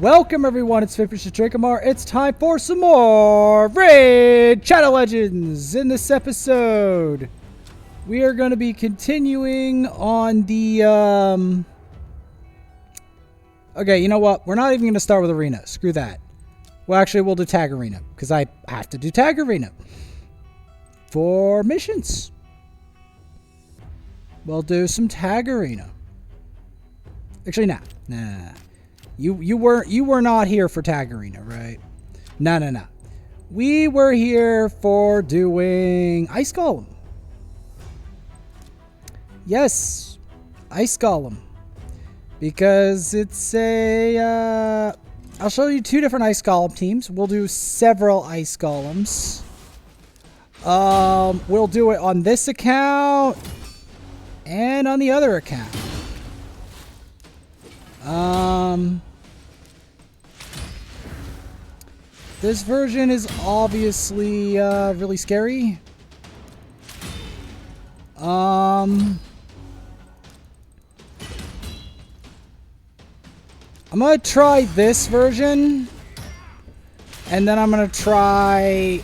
Welcome everyone, it's Fish Trikamar. It's time for some more Raid Shadow Legends. In this episode, we are going to be continuing on the, okay, you know what? We're not even going to start with Arena. Screw that. Well, actually, we'll do Tag Arena, because I have to do Tag Arena for missions. We'll do some Tag Arena. Actually, nah. You were not here for Tag Arena, right? No. We were here for doing Ice Golem. Yes, Ice Golem. Because it's a, I'll show you two different Ice Golem teams. We'll do several Ice Golems. We'll do it on this account and on the other account. This version is obviously really scary. I'm gonna try this version, and then I'm gonna try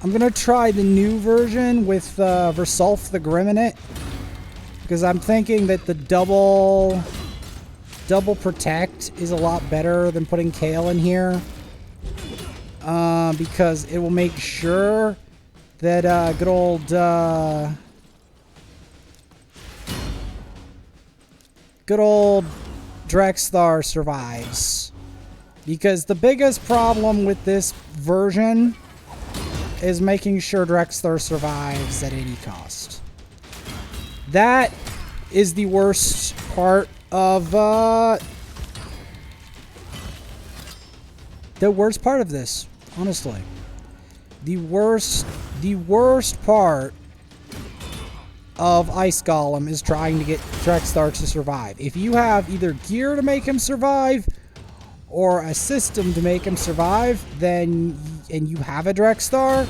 the new version with Versulf the Grim in it, because I'm thinking that the double protect is a lot better than putting Kale in here. Because it will make sure that good old Drexthar survives. Because the biggest problem with this version is making sure Drexthar survives at any cost. That is the worst part of the worst part of this, honestly. The worst part of Ice Golem is trying to get Drexthar to survive. If you have either gear to make him survive or a system to make him survive, then and you have a Drexthar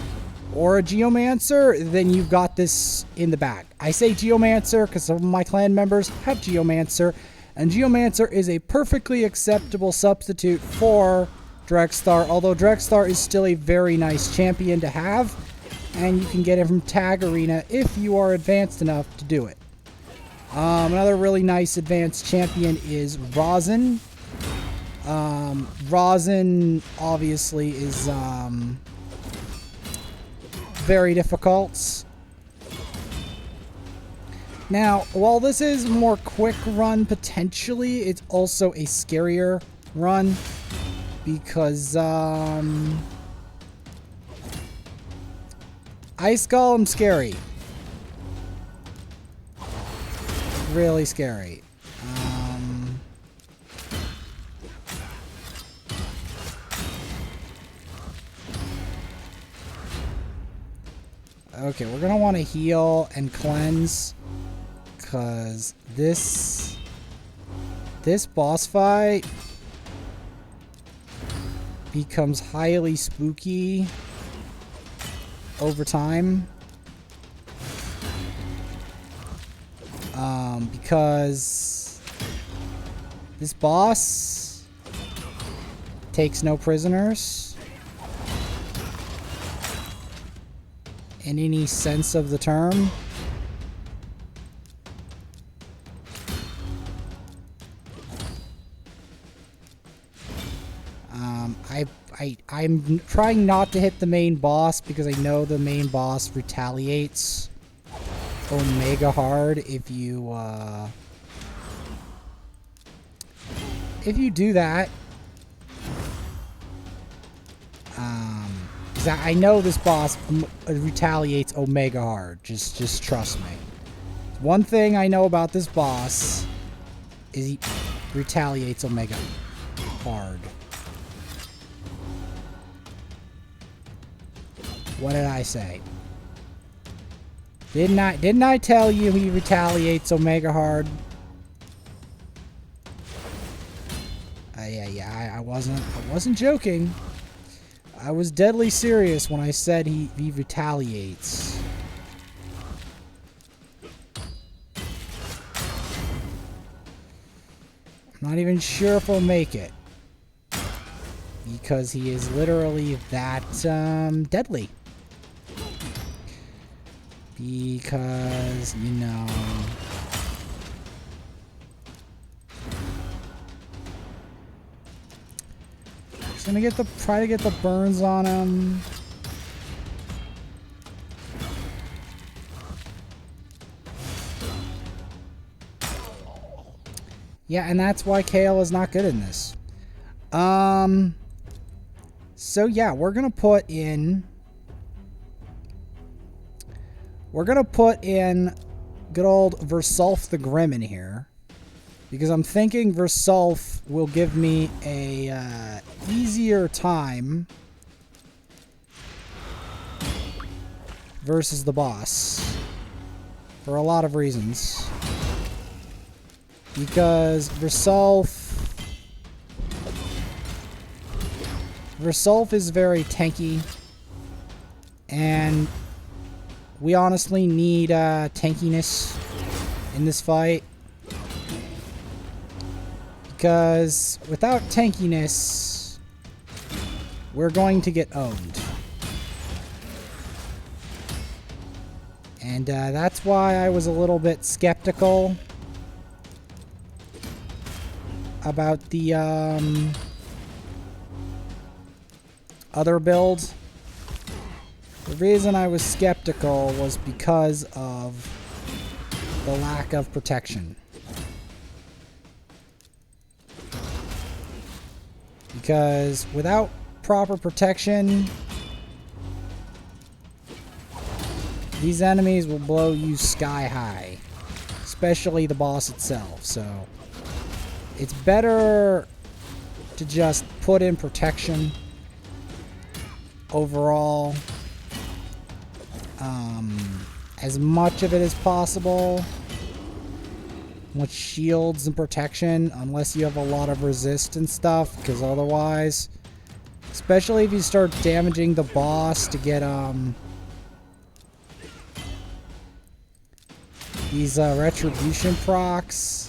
or a Geomancer, then you've got this in the bag. I say Geomancer because some of my clan members have Geomancer, and Geomancer is a perfectly acceptable substitute for Drexthar, although Drexthar is still a very nice champion to have, and you can get him from Tag Arena if you are advanced enough to do it. Another really nice advanced champion is Rosin. Rosin obviously is very difficult. Now, while this is more quick run potentially, it's also a scarier run. Because, Ice Golem scary. Really scary. Okay, we're gonna want to heal and cleanse. Because this boss fight becomes highly spooky over time. Because this boss takes no prisoners in any sense of the term. I'm trying not to hit the main boss because I know the main boss retaliates Omega hard if you do that. Because I know this boss retaliates Omega hard. Just trust me. One thing I know about this boss is he retaliates Omega hard. What did I say? Didn't I tell you he retaliates Omega hard? Yeah. I wasn't joking. I was deadly serious when I said he retaliates. I'm not even sure if we'll make it. Because he is literally that deadly. Because, you know... Just gonna try to get the burns on him. Yeah, and that's why Kale is not good in this. So yeah, we're gonna put in good old Versulf the Grim in here. Because I'm thinking Versulf will give me a easier time versus the boss. For a lot of reasons. Because Versulf is very tanky. And we honestly need tankiness in this fight. Because without tankiness, we're going to get owned. And that's why I was a little bit skeptical about the other build. The reason I was skeptical was because of the lack of protection. Because without proper protection, these enemies will blow you sky high. Especially the boss itself. So it's better to just put in protection overall. As much of it as possible. With shields and protection, unless you have a lot of resist and stuff, because otherwise, especially if you start damaging the boss to get these retribution procs.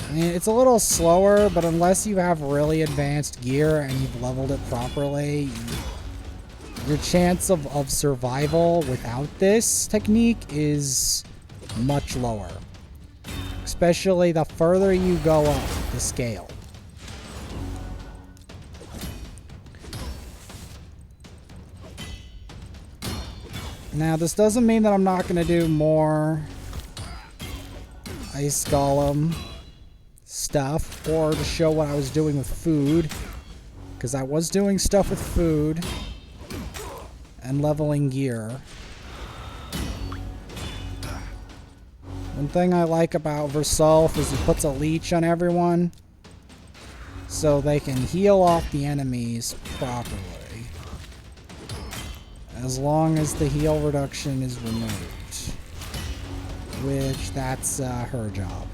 I mean, it's a little slower, but unless you have really advanced gear and you've leveled it properly, your chance of survival without this technique is much lower. Especially the further you go up the scale. Now, this doesn't mean that I'm not going to do more Ice Golem stuff, or to show what I was doing with food, because I was doing stuff with food and leveling gear. One thing I like about Versulf is he puts a leech on everyone so they can heal off the enemies properly, as long as the heal reduction is removed, which that's her job.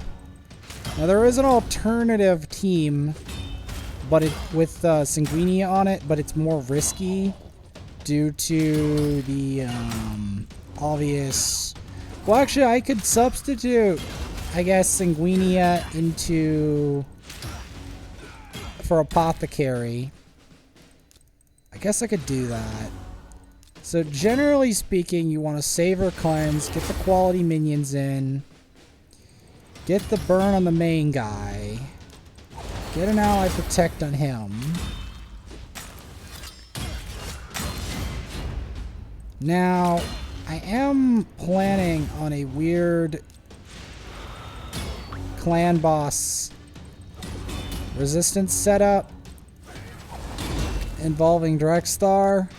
Now, there is an alternative team, but with Sanguinia on it, but it's more risky due to the obvious... Well, actually, I could substitute, I guess, Sanguinia for Apothecary. I guess I could do that. So, generally speaking, you want to save or cleanse, get the quality minions in, get the burn on the main guy. Get an ally protect on him. Now, I am planning on a weird clan boss resistance setup involving Drexstar.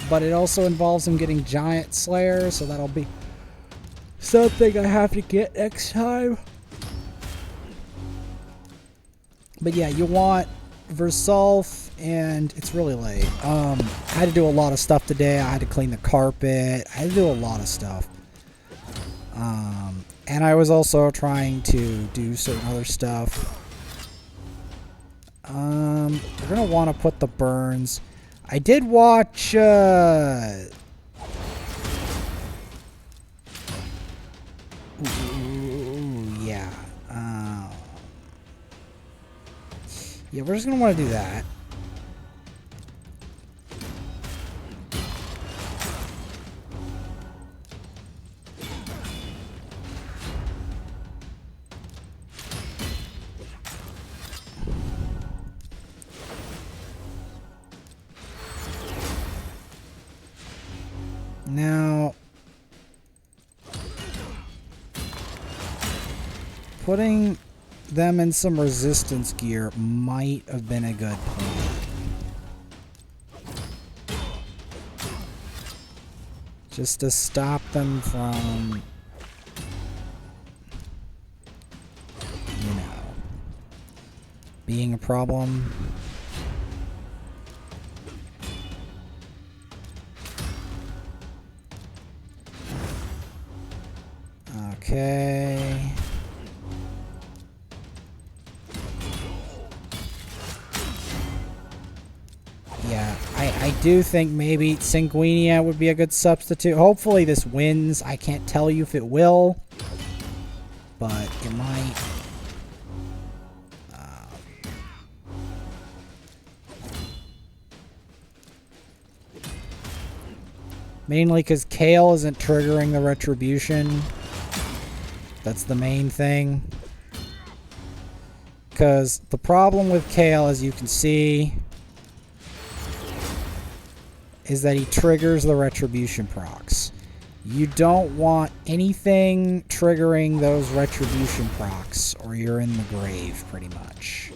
But it also involves him getting Giant Slayer, so that'll be something I have to get next time. But yeah, you want Versulf, and it's really late. I had to do a lot of stuff today. I had to clean the carpet. I had to do a lot of stuff. And I was also trying to do certain other stuff We're gonna want to put the burns. I did watch, ooh, yeah. Yeah, we're just gonna want to do that. Now, putting them in some resistance gear might have been a good plan. Just to stop them from, you know, being a problem. Okay. Yeah, I do think maybe Sanguinia would be a good substitute. Hopefully this wins. I can't tell you if it will, but it might. Mainly because Kale isn't triggering the retribution. That's the main thing. Because the problem with Kale, as you can see, is that he triggers the retribution procs. You don't want anything triggering those retribution procs, or you're in the grave, pretty much.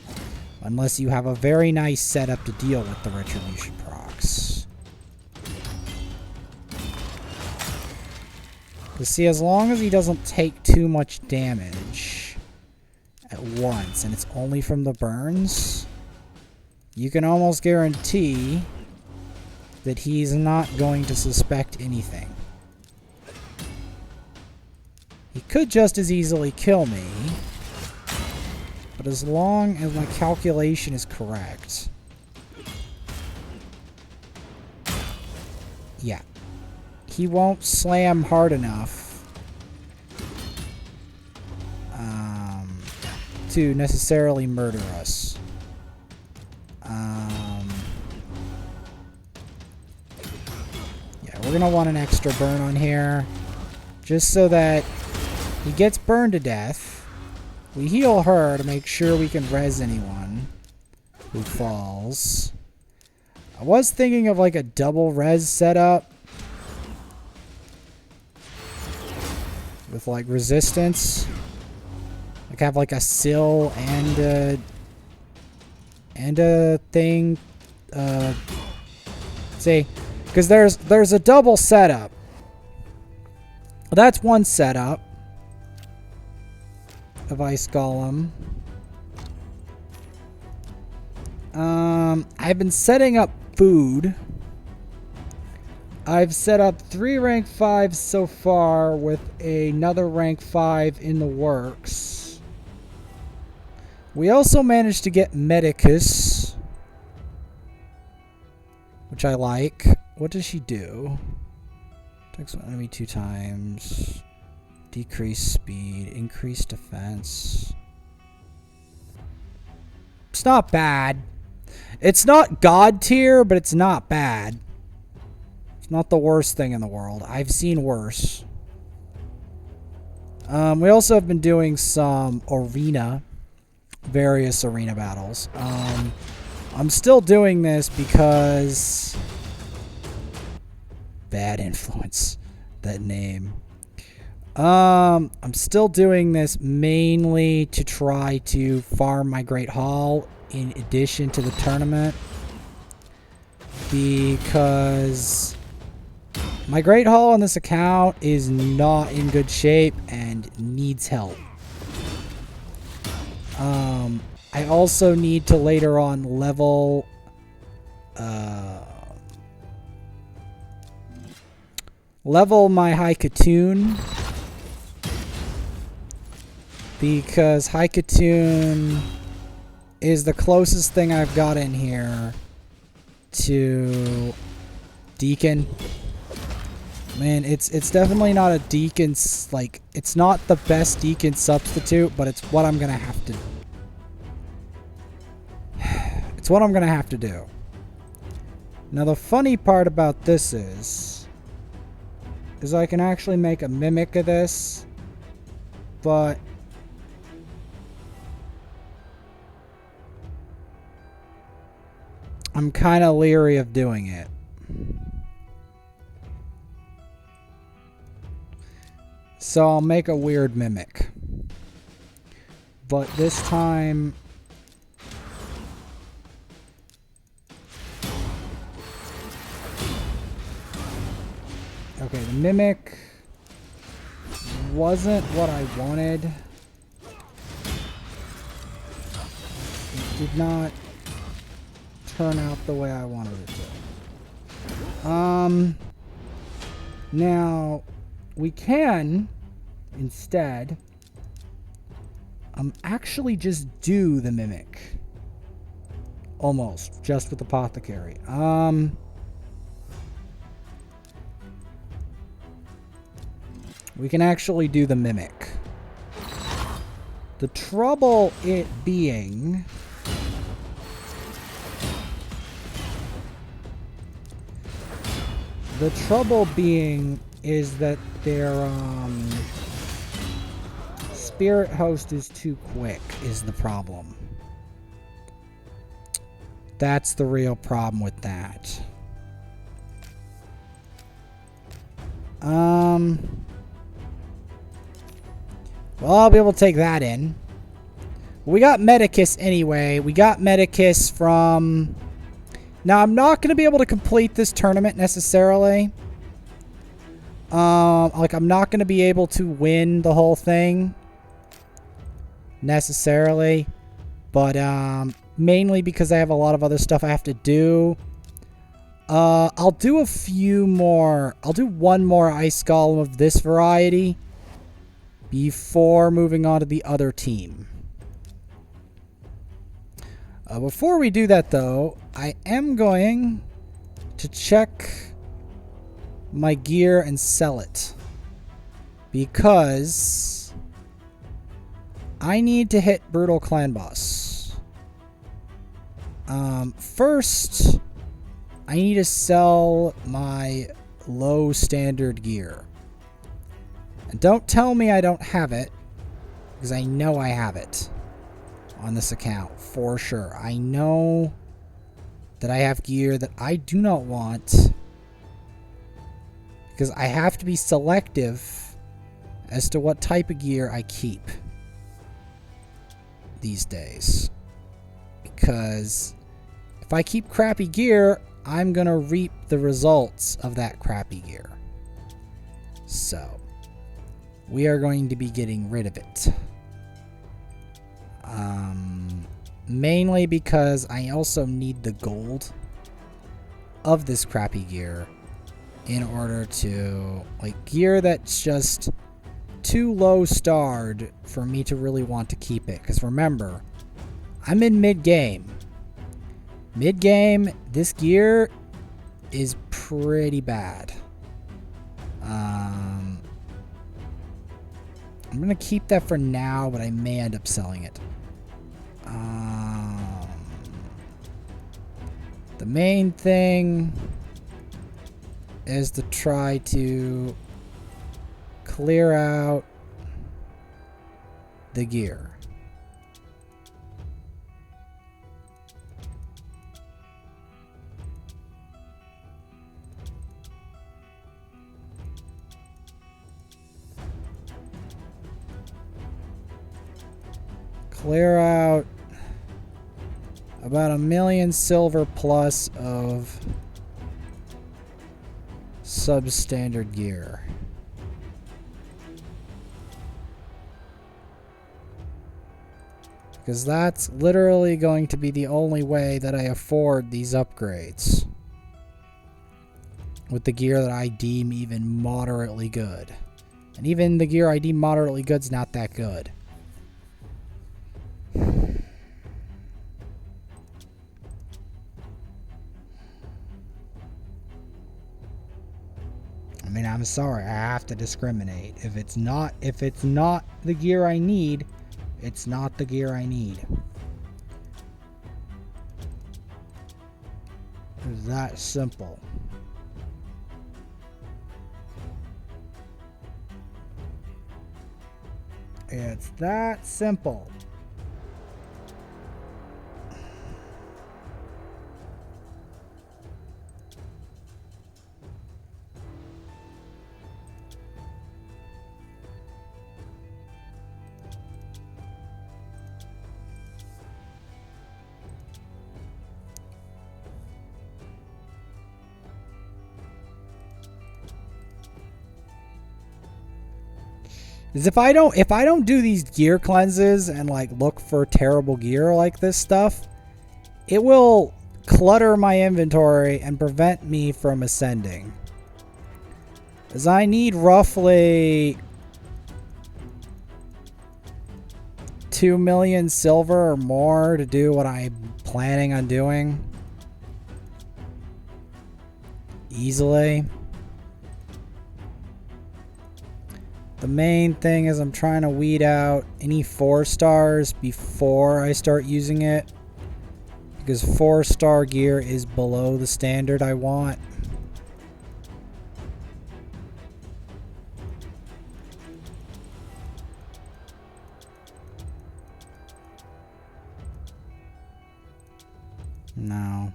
Unless you have a very nice setup to deal with the retribution procs. Because see, as long as he doesn't take too much damage at once, and it's only from the burns, you can almost guarantee that he's not going to suspect anything. He could just as easily kill me, but as long as my calculation is correct. Yeah. He won't slam hard enough to necessarily murder us. Yeah, we're gonna want an extra burn on here, just so that he gets burned to death. We heal her to make sure we can res anyone who falls. I was thinking of like a double res setup with like resistance, like have like a sill and a thing. See, because there's a double setup. That's one setup of Ice Golem. I've been setting up food. I've set up 3 rank 5s so far, with another rank 5 in the works. We also managed to get Medicus, which I like. What does she do? Attacks one enemy 2 times. Decrease speed. Increase defense. It's not bad. It's not God tier, but it's not bad. It's not the worst thing in the world. I've seen worse. We also have been doing some various arena battles. I'm still doing this because bad influence, that name. I'm still doing this mainly to try to farm my Great Hall in addition to the tournament, because my Great Hall on this account is not in good shape and needs help. I also need to later on level my Haikatoon, because Haikatoon is the closest thing I've got in here to Deacon. Man, it's definitely not a Deacon's, like, it's not the best Deacon substitute, but it's what I'm gonna have to. It's what I'm gonna have to do. Now the funny part about this is I can actually make a mimic of this, but I'm kind of leery of doing it. So I'll make a weird mimic. But this time, okay, the mimic wasn't what I wanted. It did not turn out the way I wanted it to. Now we can instead actually just do the mimic. Almost just with apothecary. We can actually do the mimic. The trouble it being is that their spirit host is too quick is the problem. That's the real problem with that. Well, I'll be able to take that in. We got Medicus anyway. We got Medicus from... Now, I'm not going to be able to complete this tournament necessarily. Like, I'm not going to be able to win the whole thing necessarily. But, mainly because I have a lot of other stuff I have to do. I'll do a few more. I'll do one more Ice Golem of this variety before moving on to the other team. Before we do that, though, I am going to check my gear and sell it. Because I need to hit Brutal Clan Boss. First, I need to sell my low standard gear. And don't tell me I don't have it, because I know I have it on this account for sure. I know that I have gear that I do not want, because I have to be selective as to what type of gear I keep these days. Because if I keep crappy gear, I'm going to reap the results of that crappy gear. So, we are going to be getting rid of it. Mainly because I also need the gold of this crappy gear in order to, like, gear that's just too low starred for me to really want to keep it. Because remember, I'm in mid-game. Mid-game, this gear is pretty bad. I'm going to keep that for now, but I may end up selling it. The main thing is to try to clear out the gear. Clear out about 1 million silver plus of substandard gear. Because that's literally going to be the only way that I afford these upgrades. With the gear that I deem even moderately good. And even the gear I deem moderately good is not that good. mean, I'm sorry. I have to discriminate. If it's not the gear I need, it's not the gear I need. It's that simple. It's that simple. Is if I don't do these gear cleanses and like look for terrible gear like this stuff, it will clutter my inventory and prevent me from ascending. As I need roughly 2 million silver or more to do what I'm planning on doing. Easily. The main thing is I'm trying to weed out any 4 stars before I start using it, because 4-star gear is below the standard I want. No.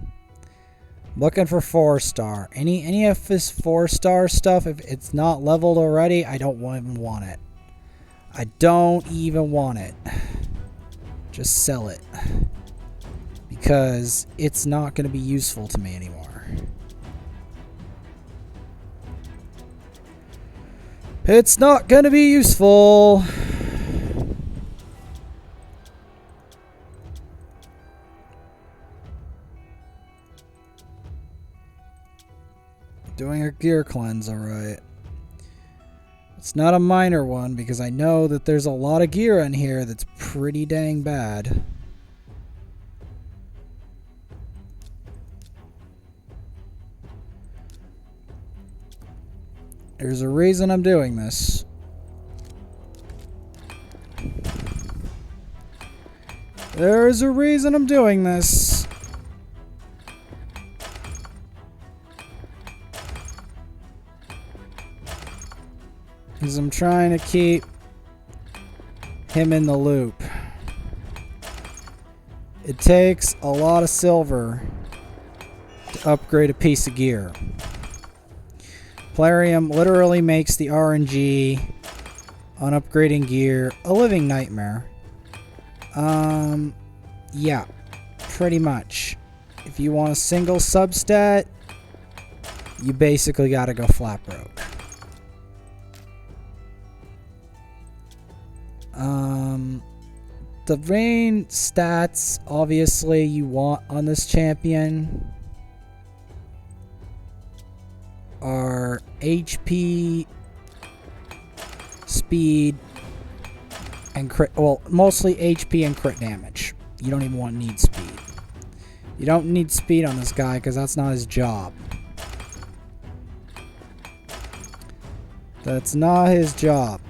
Looking for 4-star. Any of this 4-star stuff, if it's not leveled already, I don't even want it. I don't even want it. Just sell it. Because it's not going to be useful to me anymore. It's not going to be useful. Doing a gear cleanse, alright. It's not a minor one because I know that there's a lot of gear in here that's pretty dang bad. There's a reason I'm doing this. There's a reason I'm doing this. Because I'm trying to keep him in the loop. It takes a lot of silver to upgrade a piece of gear. Plarium literally makes the RNG on upgrading gear a living nightmare. Yeah, pretty much. If you want a single substat, you basically gotta go flat broke. The main stats, obviously, you want on this champion are HP, speed, and crit. Well, mostly HP and crit damage. You don't even need speed. You don't need speed on this guy because that's not his job. That's not his job.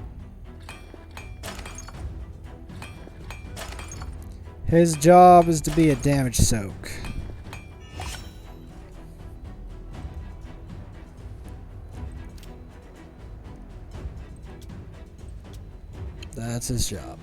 His job is to be a damage soak. That's his job.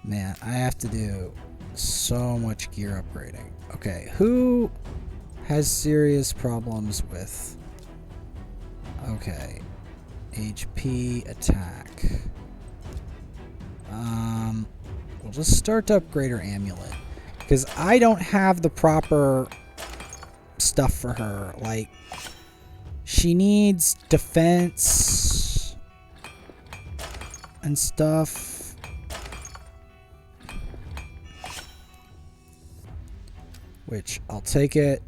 Man, I have to do so much gear upgrading. Okay, who has serious problems with... Okay. HP, attack. We'll just start to upgrade her amulet. Because I don't have the proper stuff for her. Like, she needs defense and stuff. Which, I'll take it.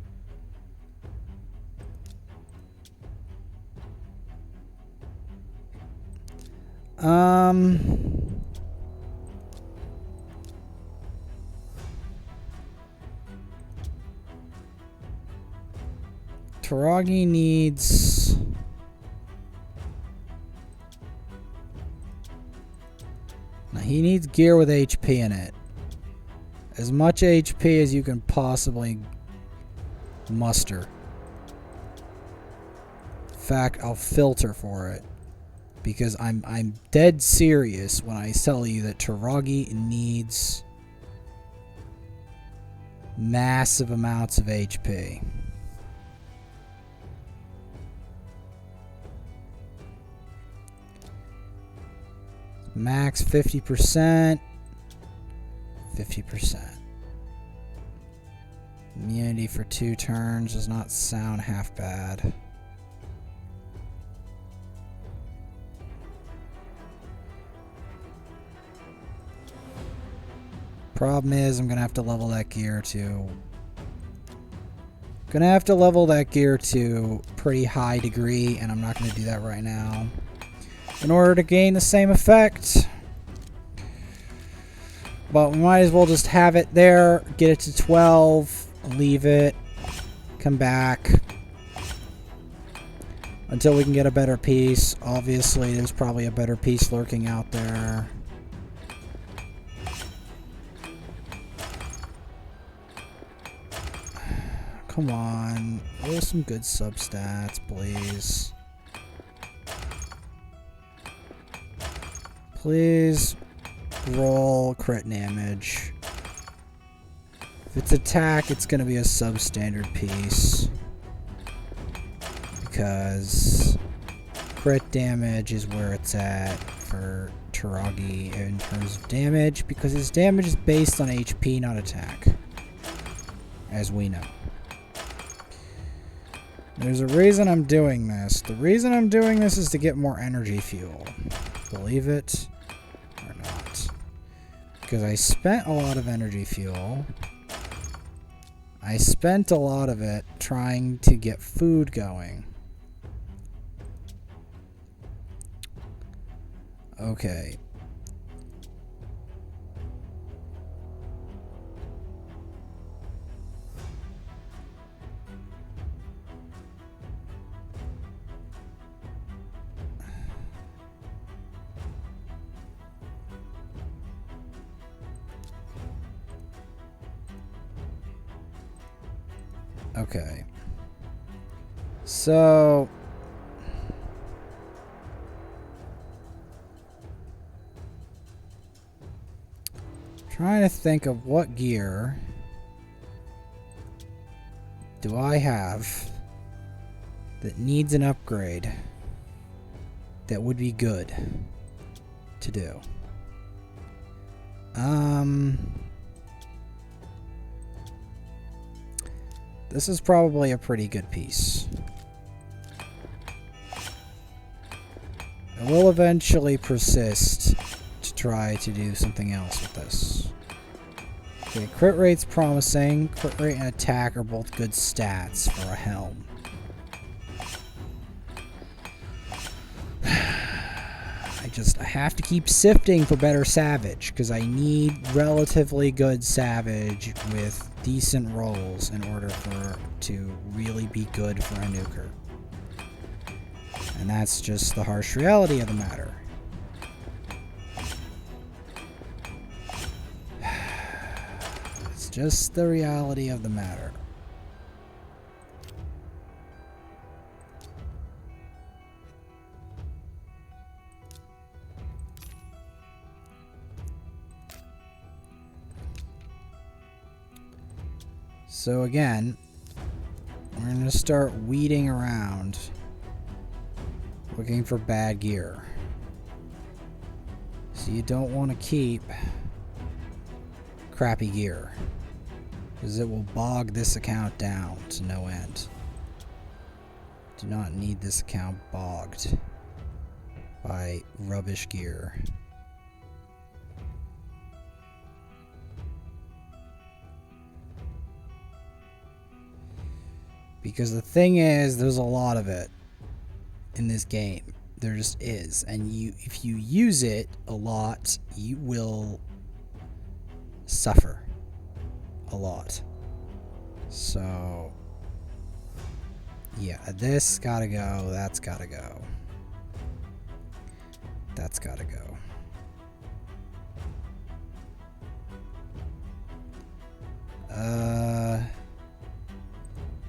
Taragi needs... Now he needs gear with HP in it. As much HP as you can possibly muster. In fact, I'll filter for it. Because I'm dead serious when I tell you that Taragi needs massive amounts of HP. Max 50%. 50%. Immunity for 2 turns does not sound half bad. Problem is, I'm gonna have to level that gear to... Gonna have to level that gear to pretty high degree, and I'm not gonna do that right now. In order to gain the same effect. But we might as well just have it there, get it to 12, leave it, come back. Until we can get a better piece. Obviously, there's probably a better piece lurking out there. Come on. Roll some good substats, please. Please roll crit damage. If it's attack, it's going to be a substandard piece. Because crit damage is where it's at for Taragi in terms of damage. Because his damage is based on HP, not attack. As we know. There's a reason I'm doing this. The reason I'm doing this is to get more energy fuel. Believe it or not. Because I spent a lot of energy fuel. I spent a lot of it trying to get food going. Okay. Okay. So... trying to think of what gear do I have that needs an upgrade that would be good to do. This is probably a pretty good piece. I will eventually persist to try to do something else with this. Okay, crit rate's promising. Crit rate and attack are both good stats for a helm. I have to keep sifting for better Savage, because I need relatively good Savage with decent rolls in order for to really be good for a nuker. And that's just the harsh reality of the matter. It's just the reality of the matter. So again, we're going to start weeding around, looking for bad gear. So you don't want to keep crappy gear, because it will bog this account down to no end. Do not need this account bogged by rubbish gear. Because the thing is, there's a lot of it in this game. There just is. And if you use it a lot, you will suffer a lot. So, yeah, this gotta go. That's gotta go. That's gotta go.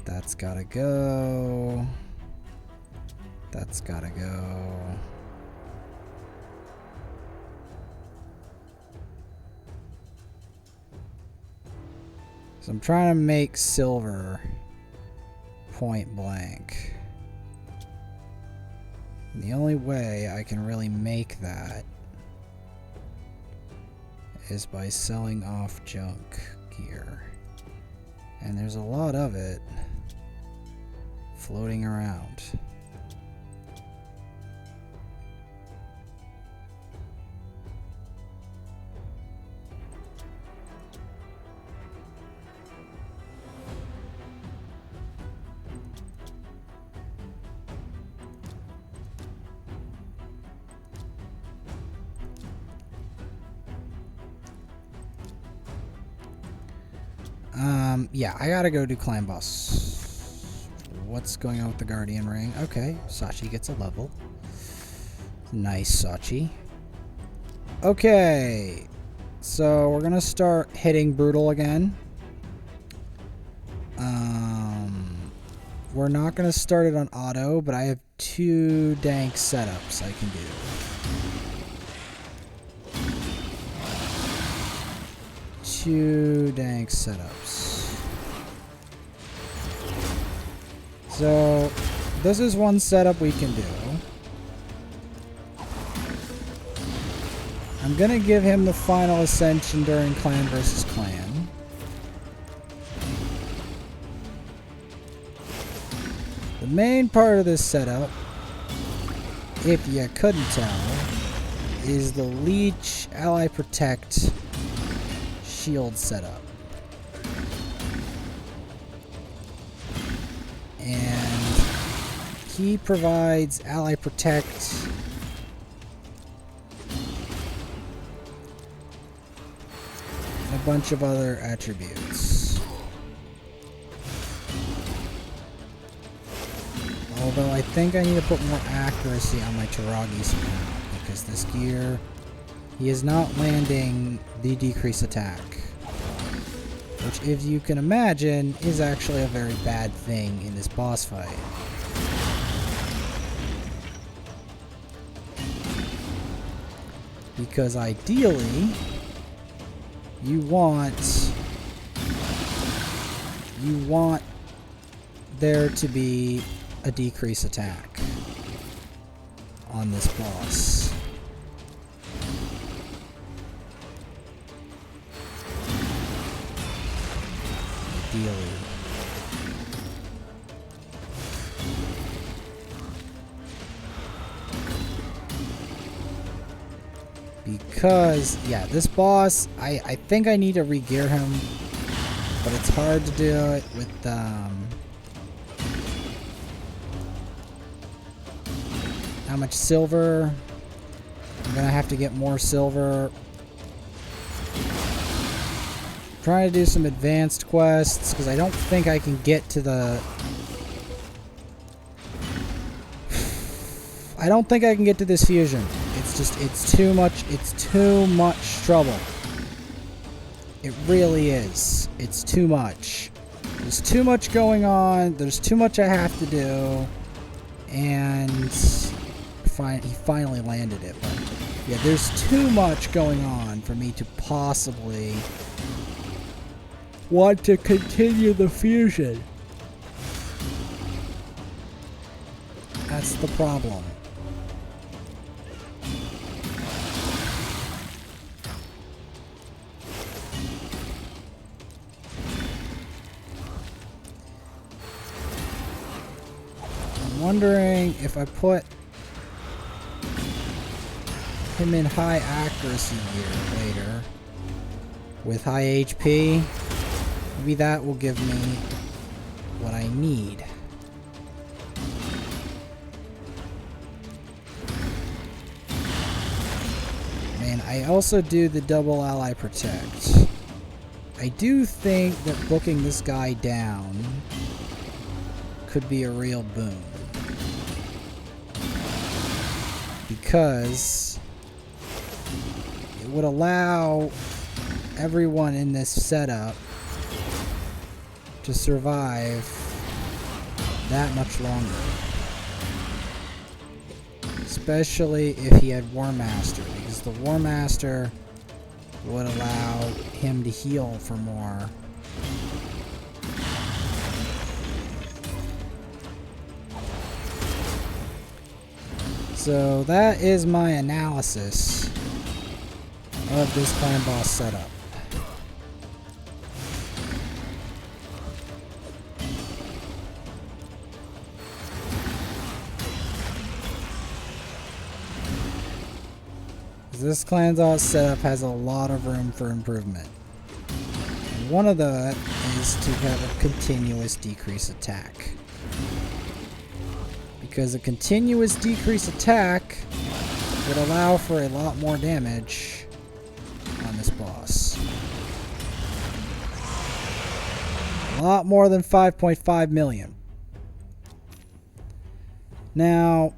That's gotta go. That's gotta go. So I'm trying to make silver point blank. And the only way I can really make that is by selling off junk gear. And there's a lot of it floating around. Yeah, I gotta go do clan boss. What's going on with the Guardian Ring? Okay, Sachi gets a level. Nice, Sachi. Okay, so we're gonna start hitting Brutal again. We're not gonna start it on auto, but I have 2 dank setups I can do. Two dank setups. So this is one setup we can do. I'm gonna give him the final ascension during clan versus clan. The main part of this setup, if you couldn't tell, is the Leech Ally Protect shield setup. And he provides Ally Protect and a bunch of other attributes. Although I think I need to put more accuracy on my Taragi's now, because this gear, he is not landing the decrease attack. Which, if you can imagine, is actually a very bad thing in this boss fight. Because ideally, you want there to be a decrease attack on this boss. Ideally. Because, yeah, this boss, I think I need to re-gear him, but it's hard to do it with, how much silver. I'm gonna have to get more silver. Trying to do some advanced quests, because I don't think I can get to the... I don't think I can get to this fusion. It's just, it's too much trouble. It really is. It's too much. There's too much going on, there's too much I have to do, and he finally landed it. But yeah, there's too much going on for me to possibly want to continue the fusion. That's the problem. I'm wondering if I put him in high accuracy gear later with high HP. Maybe that will give me what I need. And I also do the double ally protect. I do think that booking this guy down could be a real boon. Because it would allow everyone in this setup to survive that much longer. Especially if he had War Master, because the War Master would allow him to heal for more. So that is my analysis of this clan boss setup. This clan boss setup has a lot of room for improvement. And one of that is to have a continuous decrease attack. Because a continuous decrease attack would allow for a lot more damage on this boss. A lot more than 5.5 million. Now,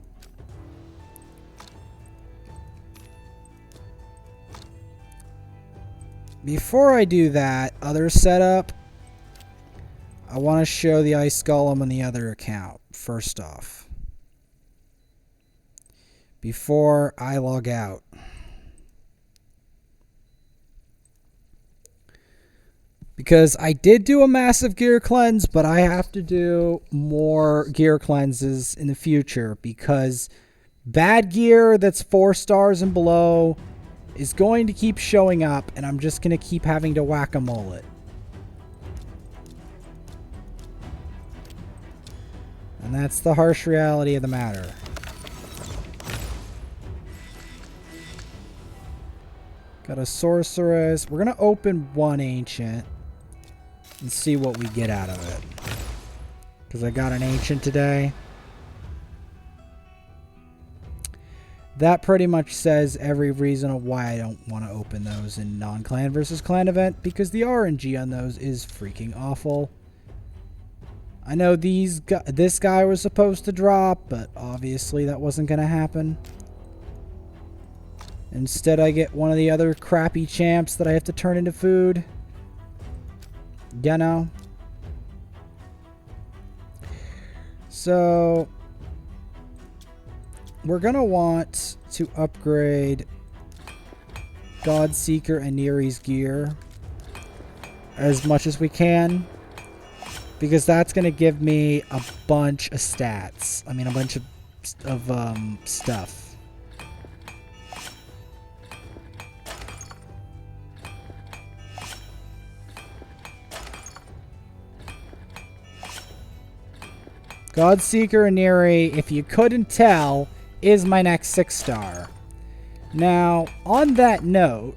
before I do that other setup, I want to show the Ice Golem on the other account first off. Before I log out. Because I did do a massive gear cleanse, but I have to do more gear cleanses in the future because bad gear that's 4 stars and below is going to keep showing up, and I'm just going to keep having to whack-a-mole it. And that's the harsh reality of the matter. Got a sorceress. We're going to open one ancient and see what we get out of it. Because I got an ancient today. That pretty much says every reason of why I don't want to open those in non-clan versus clan event. Because the RNG on those is freaking awful. I know this guy was supposed to drop, but obviously that wasn't going to happen. Instead, I get one of the other crappy champs that I have to turn into food. You know. So, we're going to want to upgrade Godseeker and Neri's gear as much as we can. Because that's going to give me a bunch of stats. I mean, a bunch of stuff. Godseeker and Neri, if you couldn't tell, is my next 6-star. Now, on that note,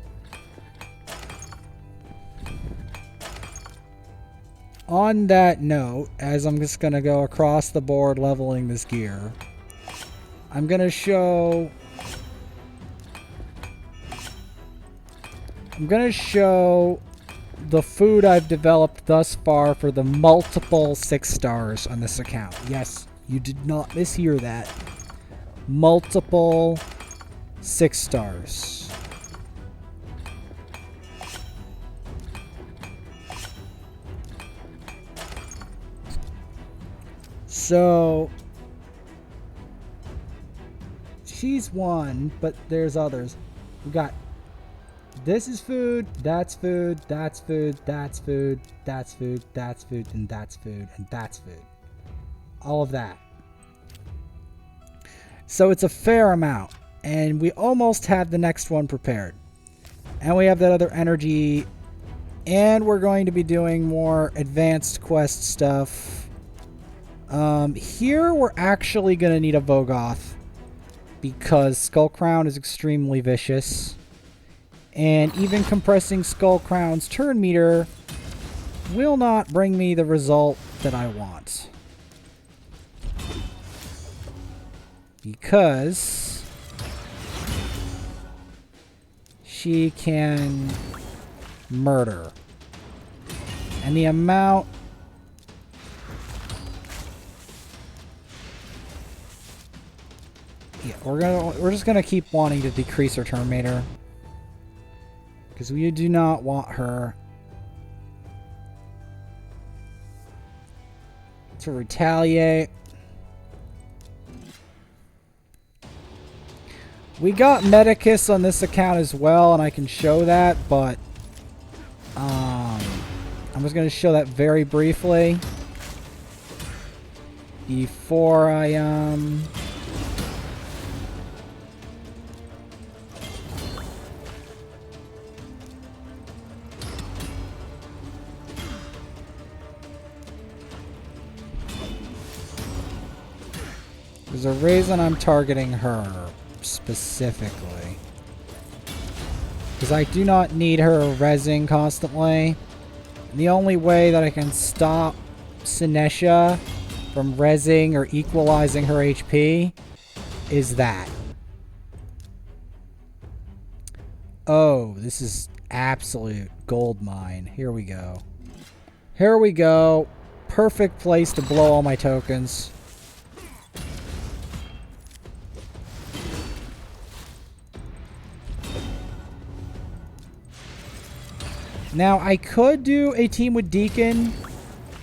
as I'm just going to go across the board leveling this gear, I'm going to show the food I've developed thus far for the multiple 6 stars on this account. Yes, you did not mishear that. Multiple 6 stars. So, she's one, but there's others. We got this is food, that's food, that's food, that's food, that's food, that's food, and that's food, and that's food. All of that. So it's a fair amount. And we almost have the next one prepared. And we have that other energy. And we're going to be doing more advanced quest stuff. Here we're actually going to need a Vogoth. Because Skull Crown is extremely vicious. And even compressing Skull Crown's turn meter will not bring me the result that I want. Because she can murder. And the amount... Yeah, we're just gonna keep wanting to decrease her turn meter. Because we do not want her to retaliate. We got Medicus on this account as well, and I can show that, but I'm just going to show that very briefly before I there's a reason I'm targeting her specifically. Because I do not need her rezzing constantly. The only way that I can stop Sinesha from rezzing or equalizing her HP is that. Oh, this is absolute gold mine. Here we go. Here we go. Perfect place to blow all my tokens. Now, I could do a team with Deacon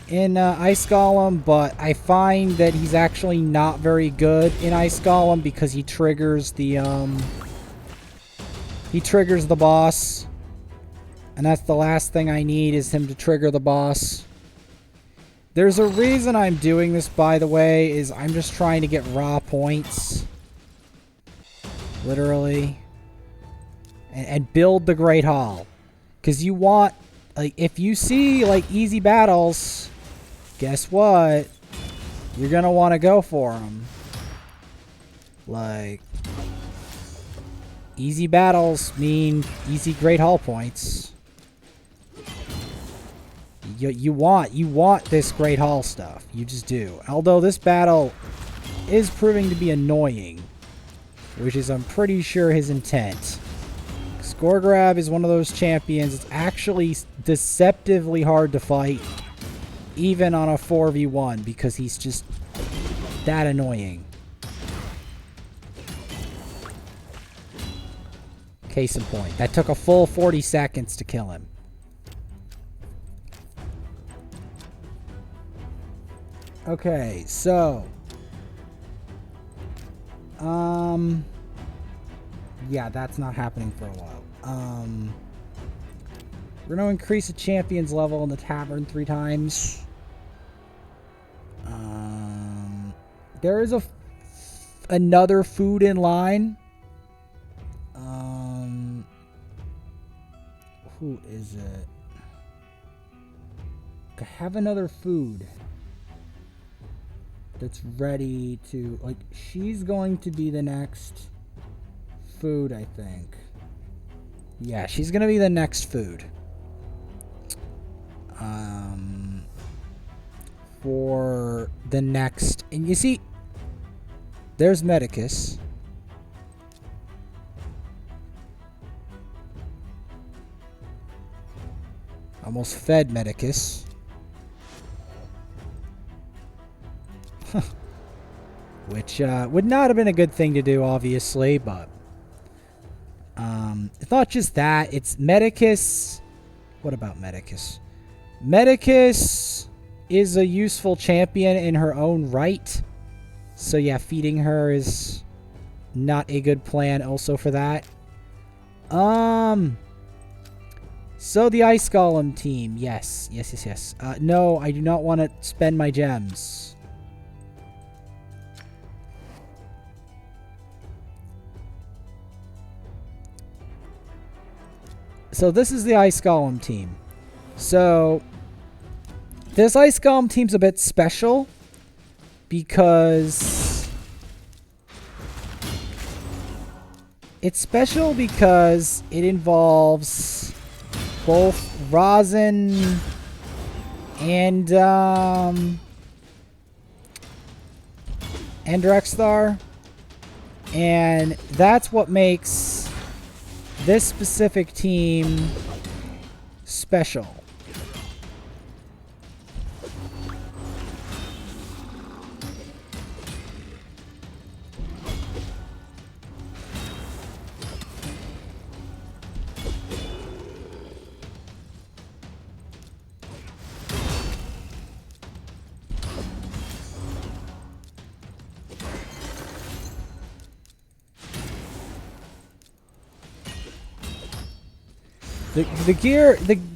in Ice Golem, but I find that he's actually not very good in Ice Golem because he triggers the boss. And that's the last thing I need, is him to trigger the boss. There's a reason I'm doing this, by the way, is I'm just trying to get raw points. Literally. And build the Great Hall. Because you want, like, if you see, like, easy battles, guess what? You're going to want to go for them. Like, easy battles mean easy Great Hall points. You want this Great Hall stuff. You just do. Although this battle is proving to be annoying, which is, I'm pretty sure, his intent. Score Grab is one of those champions. It's actually deceptively hard to fight, even on a 4v1, because he's just that annoying. Case in point. That took a full 40 seconds to kill him. Okay, so... yeah, that's not happening for a while. We're going to increase the champion's level in the tavern 3 times. There is another food in line. Who is it? I have another food that's ready to, like, she's going to be the next food, I think. Yeah, she's gonna be the next food. For the next, and you see, there's Medicus. Almost fed Medicus. Which would not have been a good thing to do, obviously, but it's not just that. It's Medicus. What about Medicus? Medicus is a useful champion in her own right. So yeah, feeding her is not a good plan also for that. So the Ice Golem team. Yes. No, I do not want to spend my gems. So this is the Ice Golem team. So this Ice Golem team's a bit special because it's special because it involves both Rosin and Rexstar, and that's what makes this specific team special.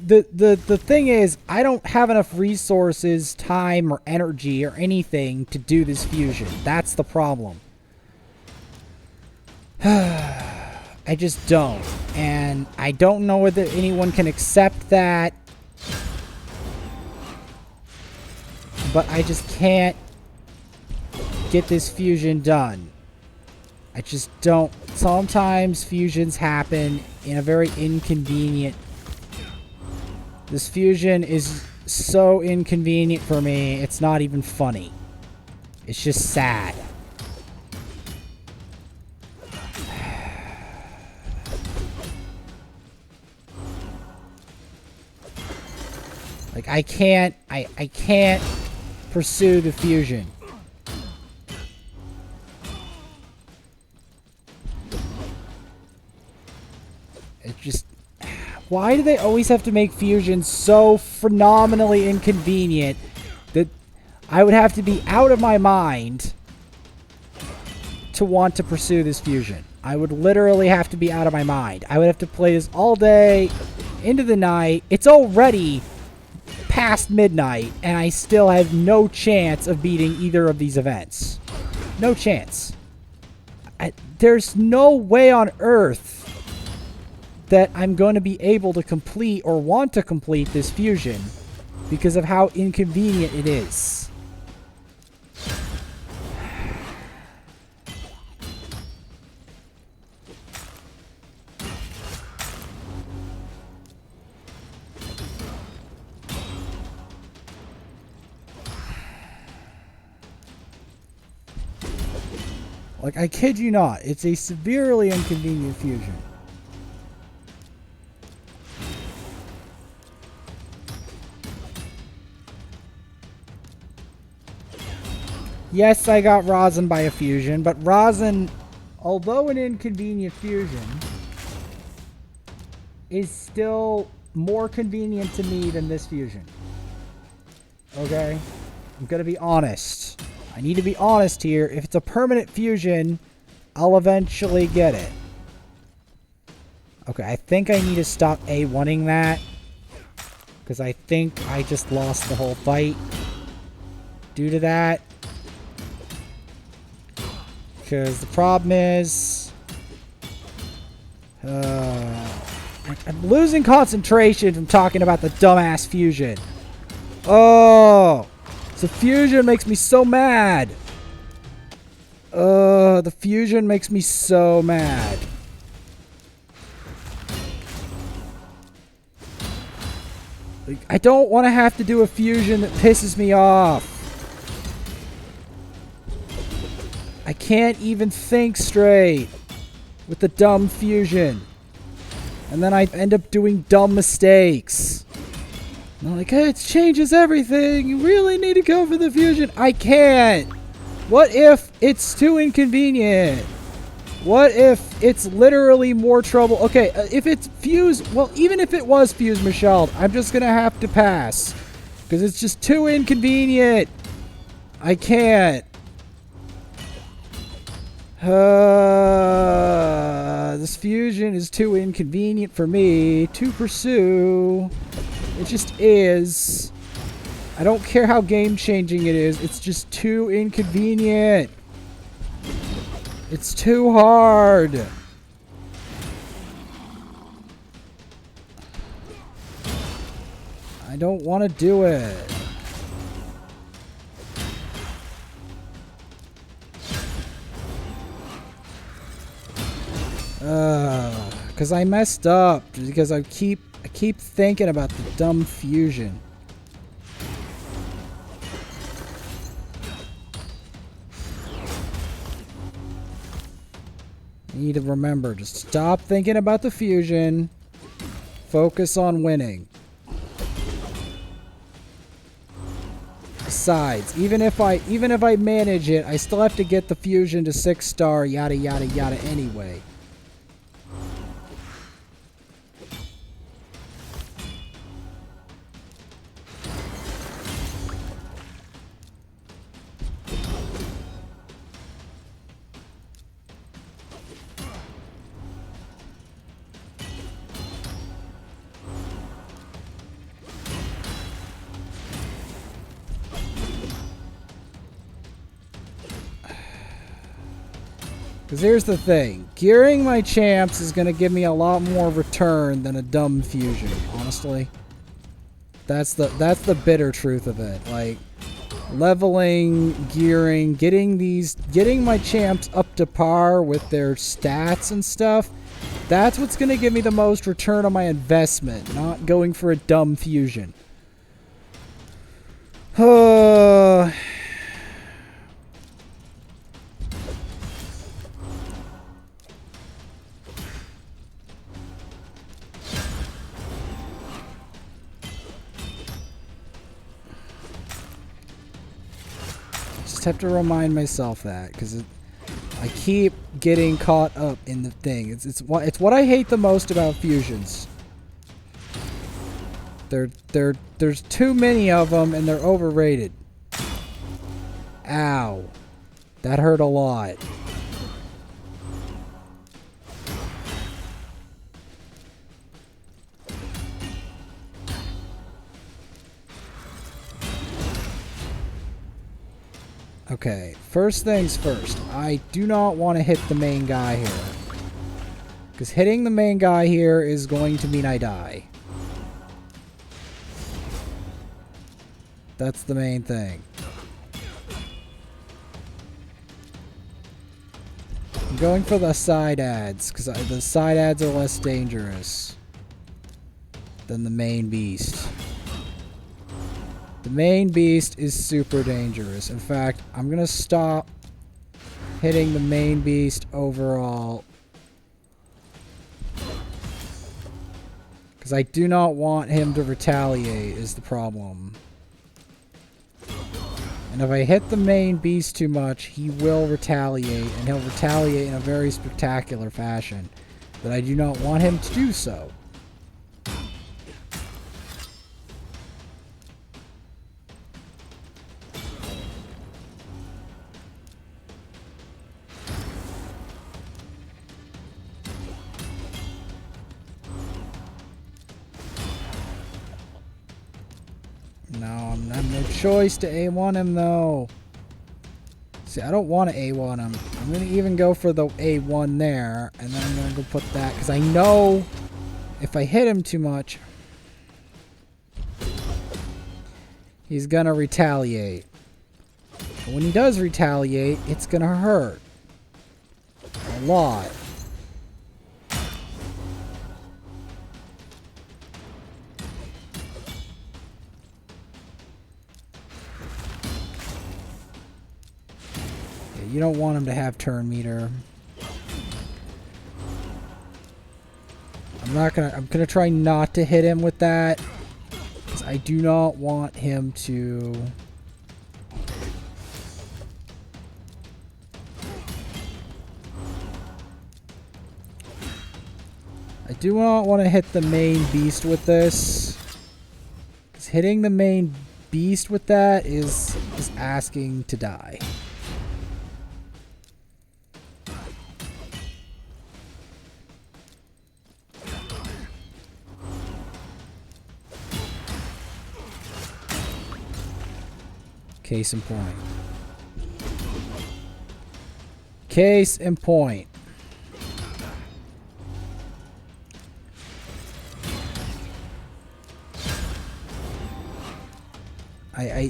The thing is, I don't have enough resources, time, or energy, or anything to do this fusion. That's the problem. I just don't. And I don't know whether anyone can accept that. But I just can't get this fusion done. I just don't. Sometimes fusions happen in a very inconvenient. This fusion is so inconvenient for me, it's not even funny. It's just sad. Like, I can't pursue the fusion. It just... Why do they always have to make fusions so phenomenally inconvenient that I would have to be out of my mind to want to pursue this fusion? I would literally have to be out of my mind. I would have to play this all day, into the night. It's already past midnight, and I still have no chance of beating either of these events. No chance. There's no way on earth that I'm going to be able to complete or want to complete this fusion because of how inconvenient it is. Like, I kid you not, it's a severely inconvenient fusion. Yes, I got Rosin by a fusion, but Rosin, although an inconvenient fusion, is still more convenient to me than this fusion. Okay? I'm gonna be honest. I need to be honest here. If it's a permanent fusion, I'll eventually get it. Okay, I think I need to stop A1ing that, because I think I just lost the whole fight due to that. Because the problem is... I'm losing concentration from talking about the dumbass fusion. Oh! The fusion makes me so mad. The fusion makes me so mad. Like, I don't want to have to do a fusion that pisses me off. I can't even think straight with the dumb fusion. And then I end up doing dumb mistakes. And I'm like, hey, it changes everything. You really need to go for the fusion. I can't. What if it's too inconvenient? What if it's literally more trouble? Okay, if it's fused, well, even if it was fused, Michelle, I'm just going to have to pass. Because it's just too inconvenient. I can't. This fusion is too inconvenient for me to pursue. It just is. I don't care how game-changing it is. It's just too inconvenient. It's too hard. I don't want to do it. Because I messed up. Because I keep thinking about the dumb fusion. You need to remember, just stop thinking about the fusion. Focus on winning. Besides, even if I manage it, I still have to get the fusion to 6-star, yada yada yada anyway. Because here's the thing. Gearing my champs is going to give me a lot more return than a dumb fusion, honestly. That's the bitter truth of it. Like, leveling, gearing, getting my champs up to par with their stats and stuff, that's what's going to give me the most return on my investment, not going for a dumb fusion. Have to remind myself that because I keep getting caught up in the thing. It's what I hate the most about fusions. There's too many of them and they're overrated. Ow, that hurt a lot. Okay, first things first. I do not want to hit the main guy here. Because hitting the main guy here is going to mean I die. That's the main thing. I'm going for the side ads, because the side ads are less dangerous than the main beast. The main beast is super dangerous. In fact, I'm going to stop hitting the main beast overall. Because I do not want him to retaliate is the problem. And if I hit the main beast too much, he will retaliate. And he'll retaliate in a very spectacular fashion. But I do not want him to do so. No, I have no choice to A1 him though. See, I don't want to A1 him. I'm going to even go for the A1 there, and then I'm going to go put that, because I know if I hit him too much, he's going to retaliate. But when he does retaliate, it's going to hurt. A lot. You don't want him to have turn meter. I'm gonna try not to hit him with that, because I do not want him to. I do not want to hit the main beast with this, because hitting the main beast with that is asking to die. Case in point. Case in point.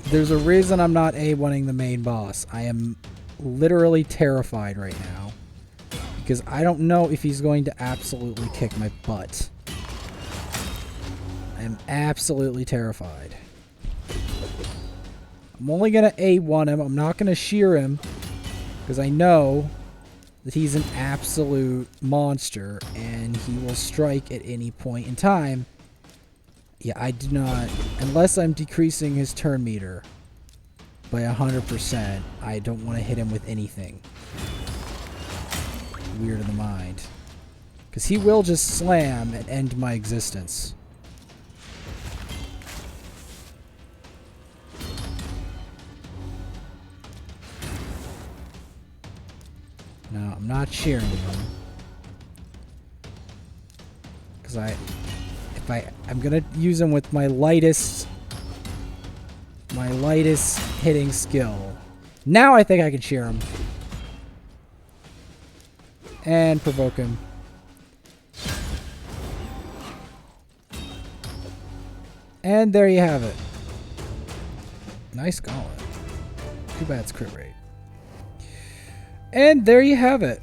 There's a reason I'm not A1ing the main boss. I am literally terrified right now. Because I don't know if he's going to absolutely kick my butt. I am absolutely terrified. I'm only going to A1 him. I'm not going to shear him. Because I know that he's an absolute monster and he will strike at any point in time. Yeah, I do not, unless I'm decreasing his turn meter by 100%, I don't want to hit him with anything weird in the mind. Because he will just slam and end my existence. No, I'm not cheering him. Because I'm gonna use him with my lightest hitting skill. Now I think I can cheer him. And provoke him. And there you have it. Nice Golem. Too bad it's crit rate. And there you have it.